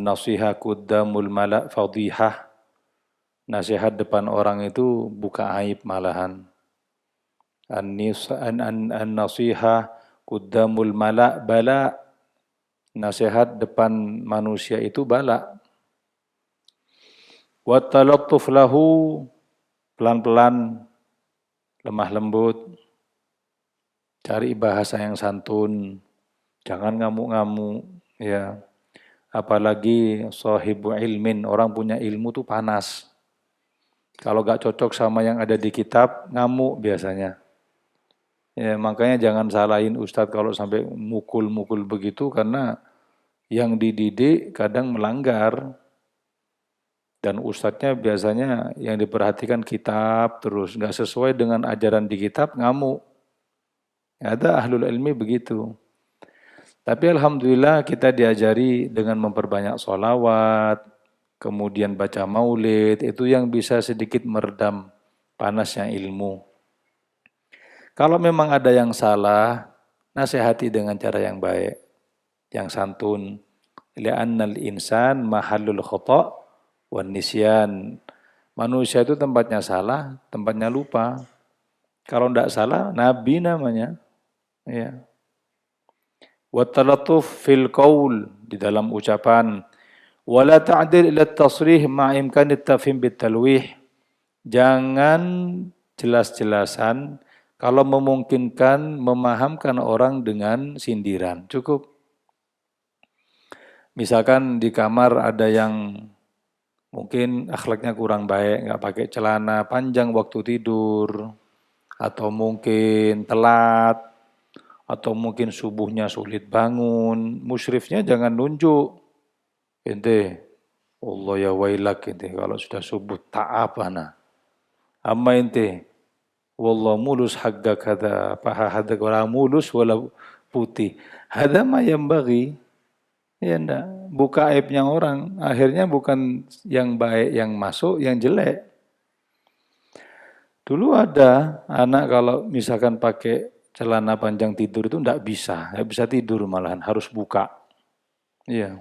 An-nasiha quddamul mala' fadhihah. Nasihat depan orang itu buka aib malahan. An-nasiha quddamul mala' bala. Nasihat depan manusia itu bala. Wa talattuf lahu, pelan-pelan, lemah lembut. Cari bahasa yang santun. Jangan ngamuk-ngamuk, ya. Apalagi sahibu ilmin, orang punya ilmu tuh panas. Kalau gak cocok sama yang ada di kitab, ngamuk biasanya. Ya, makanya jangan salahin ustadz kalau sampai mukul-mukul begitu, karena yang dididik kadang melanggar. Dan ustadznya biasanya yang diperhatikan kitab terus, gak sesuai dengan ajaran di kitab, ngamuk. Ada ahlul ilmi begitu. Tapi alhamdulillah kita diajari dengan memperbanyak sholawat, kemudian baca maulid, itu yang bisa sedikit meredam panasnya ilmu. Kalau memang ada yang salah, nasihati dengan cara yang baik, yang santun. Li'annal insan mahallul khata' wan nisyan. Manusia itu tempatnya salah, tempatnya lupa. Kalau tidak salah, nabi namanya. Ya. Wa talatuf fil qaul, di dalam ucapan. Wala ta'dil ila tasrih ma imkanit tafhim bit talwih. Jangan jelas-jelasan kalau memungkinkan memahamkan orang dengan sindiran. Cukup. Misalkan di kamar ada yang mungkin akhlaknya kurang baik, nggak pakai celana panjang waktu tidur, atau mungkin telat, atau mungkin subuhnya sulit bangun, musyrifnya jangan nunjuk. Ente, Allah ya wailak ente, kalau sudah subuh tak apa nah. Amma ente, wallah mulus hagga kada, paha hadak wala mulus wala putih. Hada ma yang bagi. Ya enggak, buka aibnya orang, akhirnya bukan yang baik yang masuk, yang jelek. Dulu ada anak kalau misalkan pakai celana panjang tidur itu enggak bisa tidur malahan, harus buka. Iya.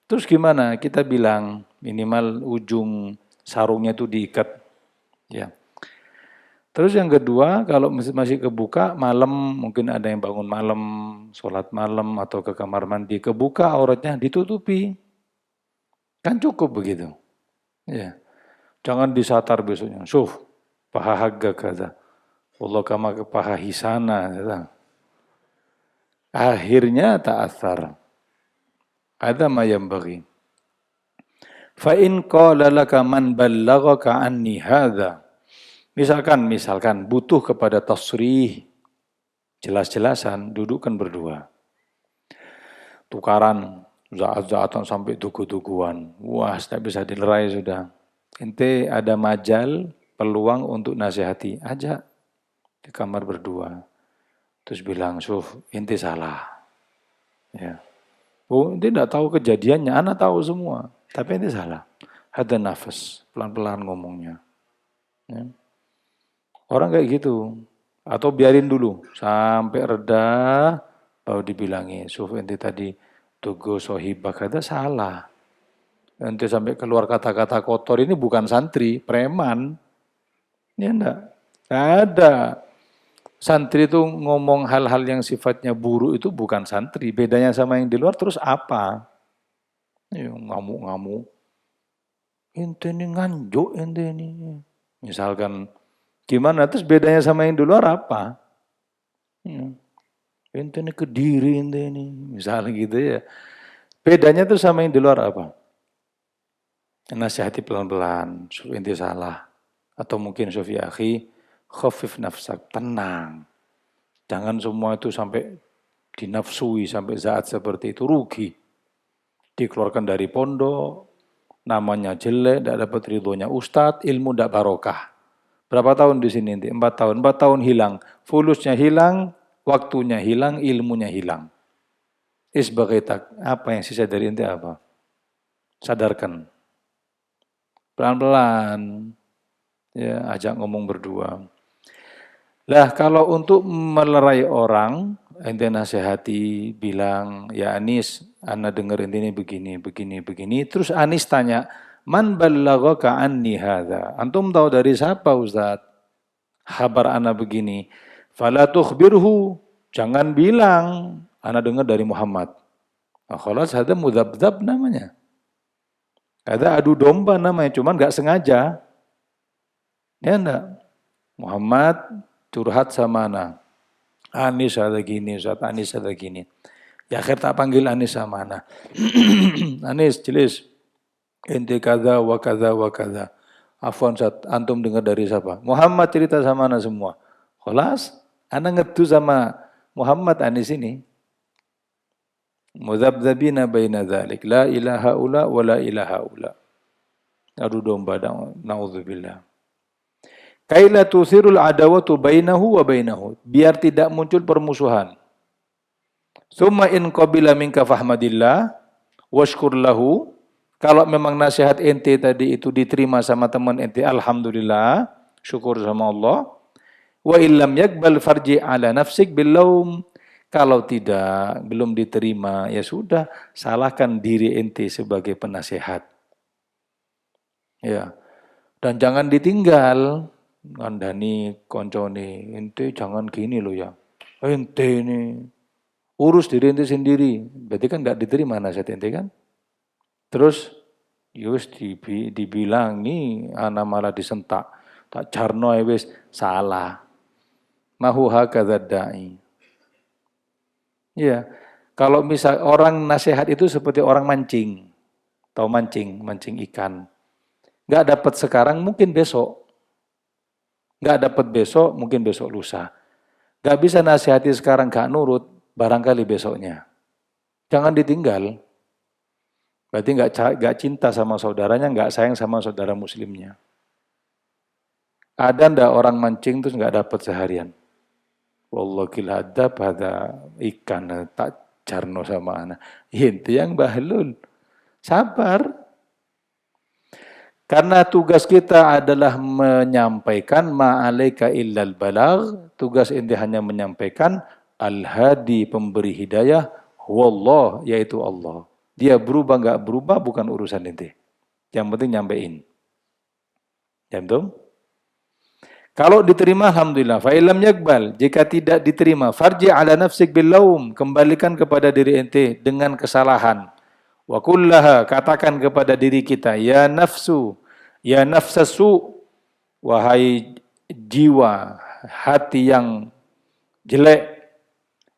Terus gimana? Kita bilang minimal ujung sarungnya itu diikat. Ya. Terus yang kedua, kalau masih kebuka malam, mungkin ada yang bangun malam, sholat malam atau ke kamar mandi, kebuka auratnya ditutupi. Kan cukup begitu. Ya. Jangan disatar besoknya. Suf, paha hagga kata. Allah kama paha hisana. Kata. Akhirnya ta'athar. Ada ma yang bagi. Fa in qala laka man ballaghaka anni hadza. Misalkan butuh kepada tasrih, jelas-jelasan, dudukkan berdua. Tukaran, zaat-zaatan sampai tugu-tuguan. Wah, tidak bisa dilerai sudah. Ente ada majal, peluang untuk nasihati. Ajak di kamar berdua. Terus bilang, Suf, ente salah. Ya. Oh, ente tidak tahu kejadiannya, anak tahu semua. Tapi ente salah. Ada nafas, pelan-pelan ngomongnya. Ya. Orang kayak gitu. Atau biarin dulu sampai reda baru dibilangi. Suf ente tadi tugu sohibah kata salah. Ente sampai keluar kata-kata kotor ini bukan santri, preman. Ya enggak. Ada. Santri itu ngomong hal-hal yang sifatnya buruk itu bukan santri. Bedanya sama yang di luar terus apa? Ya, ngamuk-ngamuk. Ente ini nganjuk ente ini. Misalkan gimana? Terus bedanya sama yang di luar apa? Ya. Ente ini Kediri ente ini. Misalnya gitu ya. Bedanya tuh sama yang di luar apa? Nasihati pelan-pelan. Ente salah. Atau mungkin Sofi akhi, khafif nafsak. Tenang. Jangan semua itu sampai dinafsui. Sampai saat seperti itu. Rugi. Dikeluarkan dari pondok. Namanya jelek. Tidak dapat ridhonya ustadz. Ilmu tidak barokah. Berapa tahun di sini nanti? 4 tahun. 4 tahun hilang. Fulusnya hilang, waktunya hilang, ilmunya hilang. Isbagaitak. Apa yang sisa dari ente apa? Sadarkan. Pelan-pelan. Ya, ajak ngomong berdua. Lah kalau untuk melerai orang, ente nasihati, bilang, ya Anis, ana denger ente ini begini. Terus Anis tanya, man ballaghaka anni hadza? Antum tahu dari siapa Ustaz? Kabar ana begini. Fala tukhbirhu, jangan bilang ana dengar dari Muhammad. Nah, khalas ada mudzabdzab namanya. Ada adu domba namanya, cuman nggak sengaja. Ya enggak? Muhammad curhat sama ana. Anis ada gini, Ustaz, Anis ada gini. Ya akhir tak panggil Anis sama ana. Anis, jelis. Ente kada wa kada wa kada. Afwan Ustaz, antum dengar dari siapa? Muhammad cerita sama ana semua. Khalas, ana ngedu sama Muhammad Anis ini. Mudzabdzabina baina dzalik, la ilaha ula wa la ilaha ula. Adu domba, naudzubillah. Kaila tusirul adawatu bainahu wa bainahu, biar tidak muncul permusuhan. Summa in qabila minka fahmadillah washkur lahu, kalau memang nasihat ente tadi itu diterima sama teman ente, alhamdulillah, syukur sama Allah. Wa illam yakbal farji ala nafsik billaum, kalau tidak, belum diterima, ya sudah, salahkan diri ente sebagai penasehat. Ya. Dan jangan ditinggal. Ngandani koncone, ente jangan gini loh ya. Ente ini urus diri ente sendiri. Berarti kan enggak diterima nasihat ente kan? Terus yus dibilangi ana malah disentak. Tak jarno wis salah. Mahu hakadzad da'i. Ya, kalau misal orang nasihat itu seperti orang mancing. Tahu mancing ikan. Enggak dapat sekarang, mungkin besok. Enggak dapat besok, mungkin besok lusa. Enggak bisa nasihati sekarang enggak nurut, barangkali besoknya. Jangan ditinggal. Berarti enggak cinta sama saudaranya, enggak sayang sama saudara muslimnya. Ada ndak orang mancing terus enggak dapat seharian? Wallahil hadab ada ikan tak jarno sama anak. Itu yang bahlul. Sabar. Karena tugas kita adalah menyampaikan ma'alaika illal balagh, tugas ente hanya menyampaikan, al-hadi pemberi hidayah, wallah, yaitu Allah. Dia berubah enggak berubah bukan urusan ente. Yang penting nyampein. Jantung? Kalau diterima alhamdulillah, fa illam yakbal, jika tidak diterima, farji ala nafsik bil laum, kembalikan kepada diri ente dengan kesalahan. Wa kullaha, katakan kepada diri kita, ya nafsu, ya nafsasu, wahai jiwa, hati yang jelek,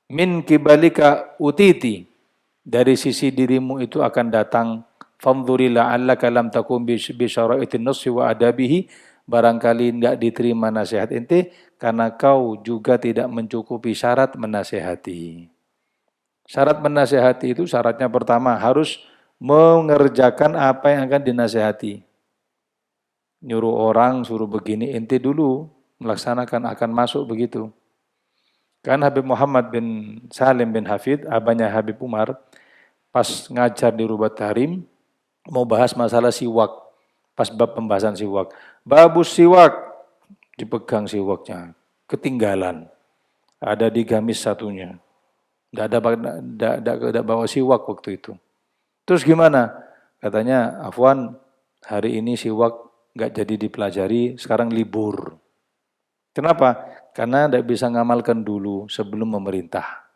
min kibalika utiti, dari sisi dirimu itu akan datang, fanzuri la'allaka lam takum bi syara'itin nusfi wa adabihi, barangkali tidak diterima nasihat ente, karena kau juga tidak mencukupi syarat menasihati. Syarat menasihati itu syaratnya pertama harus mengerjakan apa yang akan dinasihati. Nyuruh orang suruh begini, ente dulu melaksanakan akan masuk begitu. Kan Habib Muhammad bin Salim bin Hafid, abahnya Habib Umar, pas ngajar di Rubat Tahrim, mau bahas masalah siwak, pas bab pembahasan siwak. Babus siwak, dipegang siwaknya, ketinggalan. Ada di gamis satunya. Tidak bawa siwak waktu itu. Terus gimana? Katanya, Afwan, hari ini siwak nggak jadi dipelajari, sekarang libur. Kenapa? Karena tidak bisa ngamalkan dulu sebelum memerintah.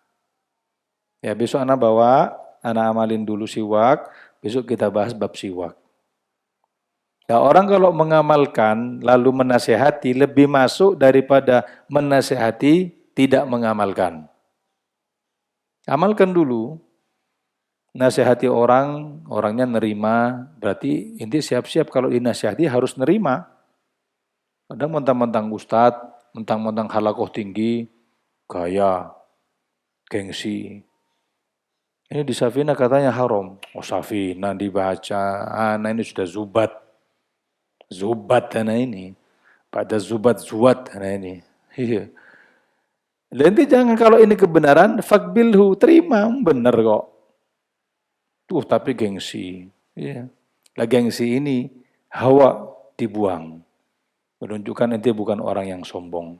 Ya besok anak bawa, anak amalin dulu siwak, besok kita bahas bab siwak. Nah, orang kalau mengamalkan lalu menasehati lebih masuk daripada menasehati tidak mengamalkan. Amalkan dulu, nasihati orang, orangnya nerima, berarti inti siap-siap kalau dinasihati harus nerima. Kadang mentang-mentang ustadz, mentang-mentang halakoh tinggi, gaya, gengsi. Ini di Safina katanya haram. Oh Safina dibaca, anak ini sudah zubat. Zubat anak ini. Pada zubat anak ini. Iya. Nanti jangan kalau ini kebenaran, fakbilhu, terima, benar kok. Tapi gengsi. Ya. Lah gengsi ini, hawa dibuang. Menunjukkan ente bukan orang yang sombong.